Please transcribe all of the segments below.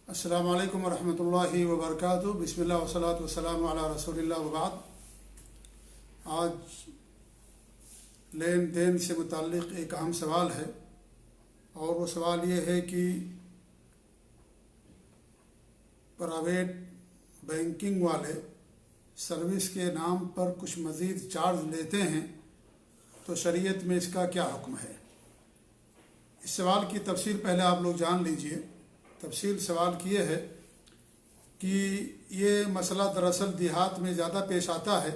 अस्सलामु अलैकुम वरहमतुल्लाहि वबरकातुहू। बिस्मिल्लाह वस्सलातु वस्सलामु अला रसूलिल्लाह व बाद। आज लेन देन से मुताल्लिक़ एक अहम सवाल है और वो सवाल ये है कि प्राइवेट बैंकिंग वाले सर्विस के नाम पर कुछ मज़ीद चार्ज लेते हैं, तो शरीयत में इसका क्या हुक्म है। इस सवाल की तफसील पहले आप लोग जान लीजिए। तफसील सवाल की ये है कि ये मसला दरअसल देहात में ज़्यादा पेश आता है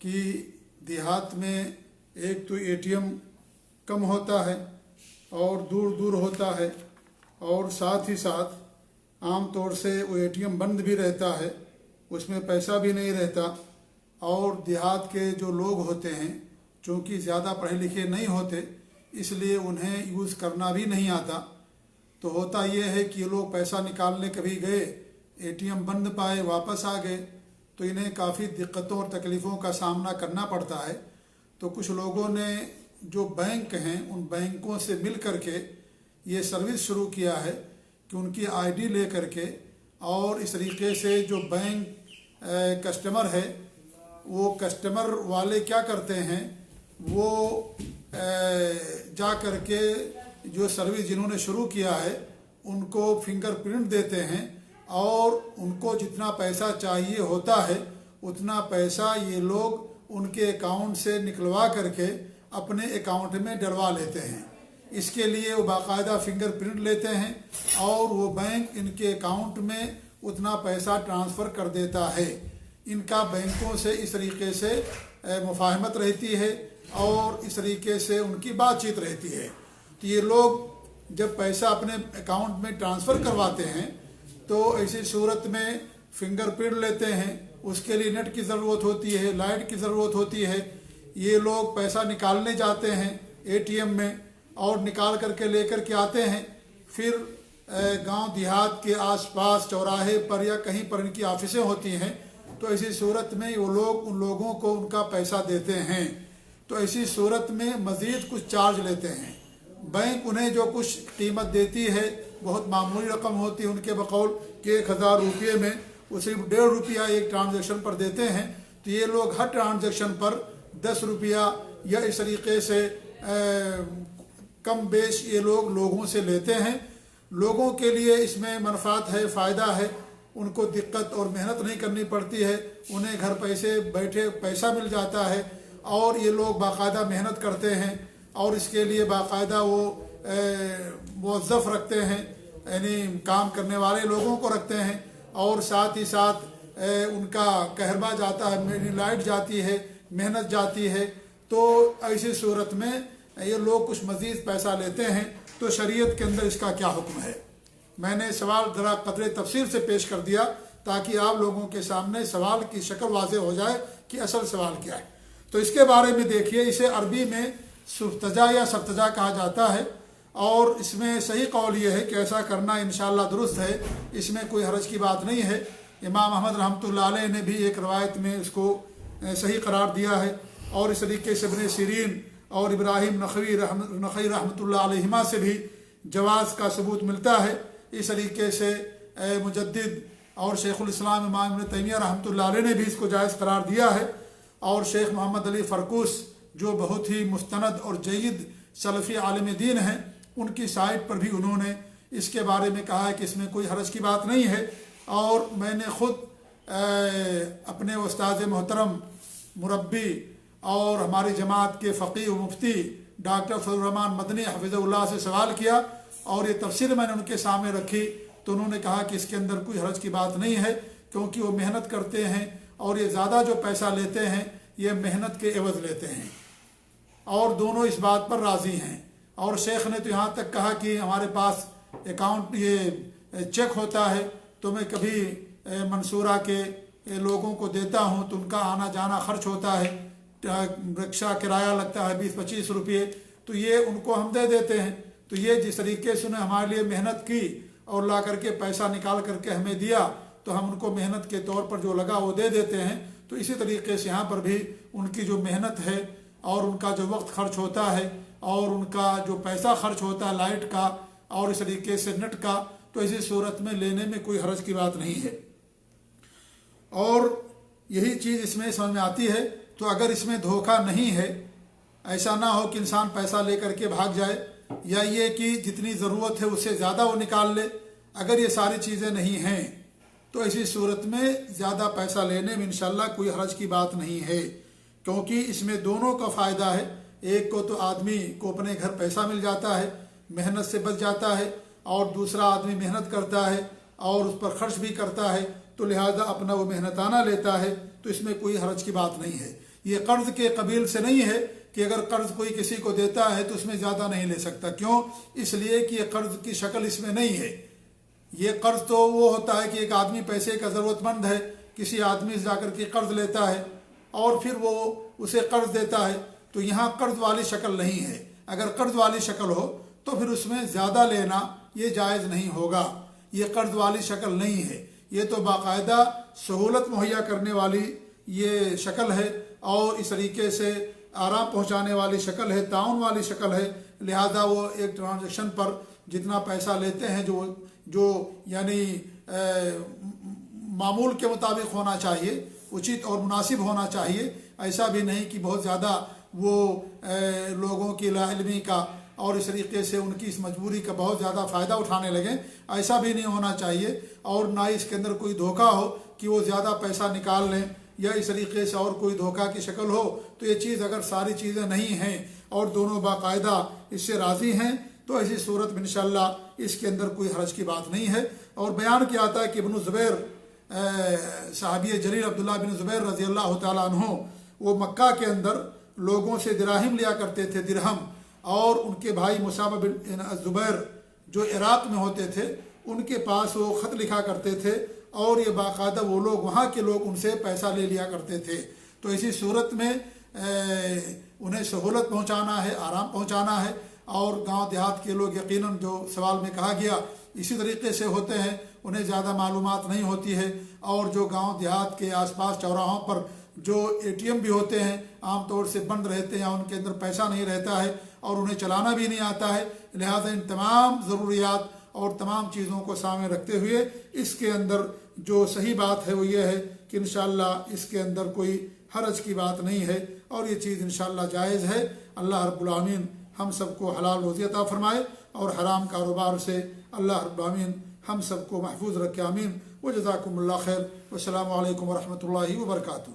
कि देहात में एक तो एटीएम कम होता है और दूर दूर होता है, और साथ ही साथ आम तौर से वो एटीएम बंद भी रहता है, उसमें पैसा भी नहीं रहता। और देहात के जो लोग होते हैं चूँकि ज़्यादा पढ़े लिखे नहीं होते, इसलिए उन्हें यूज़ करना भी नहीं आता। तो होता ये है कि ये लोग पैसा निकालने कभी गए, एटीएम बंद पाए, वापस आ गए, तो इन्हें काफ़ी दिक्कतों और तकलीफ़ों का सामना करना पड़ता है। तो कुछ लोगों ने जो बैंक हैं उन बैंकों से मिल कर के ये सर्विस शुरू किया है कि उनकी आईडी ले करके, और इस तरीके से जो बैंक कस्टमर है वो कस्टमर वाले क्या करते हैं, वो जा कर के जो सर्विस जिन्होंने शुरू किया है उनको फिंगरप्रिंट देते हैं और उनको जितना पैसा चाहिए होता है उतना पैसा ये लोग उनके अकाउंट से निकलवा करके अपने अकाउंट में डलवा लेते हैं। इसके लिए वो बाकायदा फिंगरप्रिंट लेते हैं और वो बैंक इनके अकाउंट में उतना पैसा ट्रांसफ़र कर देता है। इनका बैंकों से इस तरीके से मुफाहमत रहती है और इस तरीके से उनकी बातचीत रहती है। तो ये लोग जब पैसा अपने अकाउंट में ट्रांसफ़र करवाते हैं तो ऐसी सूरत में फिंगरप्रिंट लेते हैं, उसके लिए नेट की ज़रूरत होती है, लाइट की ज़रूरत होती है। ये लोग पैसा निकालने जाते हैं एटीएम में और निकाल करके लेकर के आते हैं, फिर गांव देहात के आसपास चौराहे पर या कहीं पर इनकी ऑफिसें होती हैं, तो ऐसी सूरत में वो लोग उन लोगों को उनका पैसा देते हैं। तो ऐसी सूरत में मज़ीद कुछ चार्ज लेते हैं। बैंक उन्हें जो कुछ कीमत देती है बहुत मामूली रकम होती है उनके बकौल कि 1000 रुपये में वो सिर्फ 1.5 रुपया एक ट्रांजैक्शन पर देते हैं। तो ये लोग हर ट्रांजैक्शन पर 10 रुपया या इस तरीके से कम बेश ये लोग लोगों से लेते हैं। लोगों के लिए इसमें मनफात है, फ़ायदा है, उनको दिक्कत और मेहनत नहीं करनी पड़ती है, उन्हें घर पैसे बैठे पैसा मिल जाता है और ये लोग बाकायदा मेहनत करते हैं और इसके लिए बाकायदा वो मुवज़्ज़फ़ रखते हैं, यानी काम करने वाले लोगों को रखते हैं, और साथ ही साथ उनका कहरबा जाता है, लाइट जाती है, मेहनत जाती है। तो ऐसी सूरत में ये लोग कुछ मज़ीद पैसा लेते हैं। तो शरीयत के अंदर इसका क्या हुक्म है। मैंने सवाल ज़रा कदरे तफसील से पेश कर दिया ताकि आप लोगों के सामने सवाल की शक्ल वाज़ेह हो जाए कि असल सवाल क्या है। तो इसके बारे में देखिए, इसे अरबी में सुफ्तजा या सफ्तजा कहा जाता है और इसमें सही कौल ये है कि ऐसा करना इंशाअल्लाह दुरुस्त है, इसमें कोई हरज की बात नहीं है। इमाम अहमद रहमतुल्लाह अलैह ने भी एक रवायत में इसको सही करार दिया है और इस तरीके से इब्न सीरीन और इब्राहिम नखवी रहमतुल्लाह अलैहिमा से भी जवाज़ का सबूत मिलता है। इस तरीके से मुजद्दिद और शेखुल इस्लाम इमाम इब्न तैमिया रहमतुल्लाह अलैह ने भी इसको जायज़ करार दिया है, और शेख मोहम्मद अली फ़रकूस जो बहुत ही मुस्तनद और जय्यद सलफ़ी आलिम दीन हैं उनकी साइट पर भी उन्होंने इसके बारे में कहा है कि इसमें कोई हरज की बात नहीं है। और मैंने ख़ुद अपने उस्ताद मोहतरम मुरब्बी और हमारी जमात के फ़क़ीह व मुफ्ती डॉक्टर फजलुर्रहमान मदनी हफ़िज़हुल्लाह से सवाल किया और ये तफसील मैंने उनके सामने रखी, तो उन्होंने कहा कि इसके अंदर कोई हरज की बात नहीं है क्योंकि वो मेहनत करते हैं और ये ज़्यादा जो पैसा लेते हैं ये मेहनत के एवज़ लेते हैं और दोनों इस बात पर राज़ी हैं। और शेख ने तो यहाँ तक कहा कि हमारे पास अकाउंट ये चेक होता है, तो मैं कभी मंसूरा के लोगों को देता हूँ तो उनका आना जाना खर्च होता है, रिक्शा किराया लगता है 20-25 रुपये, तो ये उनको हम दे देते हैं। तो ये जिस तरीके से उन्हें हमारे लिए मेहनत की और ला करके पैसा निकाल करके हमें दिया, तो हम उनको मेहनत के तौर पर जो लगा वो दे देते हैं। तो इसी तरीके से यहाँ पर भी उनकी जो मेहनत है और उनका जो वक्त खर्च होता है और उनका जो पैसा खर्च होता है लाइट का और इस तरीके से नेट का, तो ऐसी सूरत में लेने में कोई हर्ज की बात नहीं है। और यही चीज़ इसमें समझ में आती है। तो अगर इसमें धोखा नहीं है, ऐसा ना हो कि इंसान पैसा लेकर के भाग जाए, या ये कि जितनी ज़रूरत है उससे ज़्यादा वो निकाल ले, अगर ये सारी चीज़ें नहीं हैं तो ऐसी सूरत में ज़्यादा पैसा लेने में इंशाल्लाह कोई हर्ज की बात नहीं है, क्योंकि इसमें दोनों का फ़ायदा है। एक को तो आदमी को अपने घर पैसा मिल जाता है, मेहनत से बच जाता है, और दूसरा आदमी मेहनत करता है और उस पर खर्च भी करता है, तो लिहाजा अपना वो मेहनताना लेता है, तो इसमें कोई हर्ज की बात नहीं है। ये कर्ज के कबील से नहीं है कि अगर कर्ज कोई किसी को देता है तो उसमें ज़्यादा नहीं ले सकता। क्यों? इसलिए कि ये कर्ज की शक्ल इसमें नहीं है। ये कर्ज तो वो होता है कि एक आदमी पैसे का ज़रूरतमंद है, किसी आदमी से जाकर के कर्ज लेता है और फिर वो उसे कर्ज देता है, तो यहाँ कर्ज वाली शक्ल नहीं है। अगर कर्ज वाली शक्ल हो तो फिर उसमें ज़्यादा लेना ये जायज़ नहीं होगा। ये कर्ज वाली शक्ल नहीं है, ये तो बाकायदा सहूलत मुहैया करने वाली ये शक्ल है, और इस तरीके से आराम पहुंचाने वाली शक्ल है, ताउन वाली शक्ल है। लिहाजा वो एक ट्रांजैक्शन पर जितना पैसा लेते हैं जो यानी मामूल के मुताबिक होना चाहिए, उचित और मुनासिब होना चाहिए। ऐसा भी नहीं कि बहुत ज़्यादा वो लोगों की लाइल्मी का और इस तरीके से उनकी इस मजबूरी का बहुत ज़्यादा फ़ायदा उठाने लगे, ऐसा भी नहीं होना चाहिए। और ना इसके अंदर कोई धोखा हो कि वो ज़्यादा पैसा निकाल लें, या इस तरीके से और कोई धोखा की शक्ल हो। तो ये चीज़ अगर सारी चीज़ें नहीं हैं और दोनों बाकायदा इससे राज़ी हैं, तो ऐसी सूरत में इंशाअल्लाह इसके अंदर कोई हर्ज की बात नहीं है। और बयान किया आता है कि इब्न ज़ुबैर सहाबी जलील अब्दुल्लाह बिन ज़ुबैर रज़ी अल्लाह तआला अन्हु, वो मक्का के अंदर लोगों से दिरहम लिया करते थे, दिरहम। और उनके भाई मुसाब बिन ज़ुबैर जो इराक़ में होते थे, उनके पास वो ख़त लिखा करते थे, और ये बाकायदा वो लोग, वहाँ के लोग उनसे पैसा ले लिया करते थे। तो इसी सूरत में उन्हें सहूलत पहुँचाना है, आराम पहुँचाना है। और गांव देहात के लोग यकीनन जो सवाल में कहा गया इसी तरीके से होते हैं, उन्हें ज़्यादा मालूमात नहीं होती है। और जो गांव देहात के आसपास चौराहों पर जो ATM भी होते हैं आमतौर से बंद रहते हैं, उनके अंदर पैसा नहीं रहता है और उन्हें चलाना भी नहीं आता है। लिहाजा इन तमाम ज़रूरियात और तमाम चीज़ों को सामने रखते हुए इसके अंदर जो सही बात है वो ये है कि इंशाअल्लाह इसके अंदर कोई हरज की बात नहीं है, और ये चीज़ इंशाअल्लाह जायज़ है। अल्लाह रब्बुल आमीन हम सबको हलाल रोज़ी अता फरमाए, और हराम कारोबार से अल्लाह रब्बुल आमीन हम सबको महफूज रखे। आमीन। व जज़ाकुमुल्लाह खैर। वस्सलामु अलैकुम व रहमतुल्लाहि व बरकातुहू।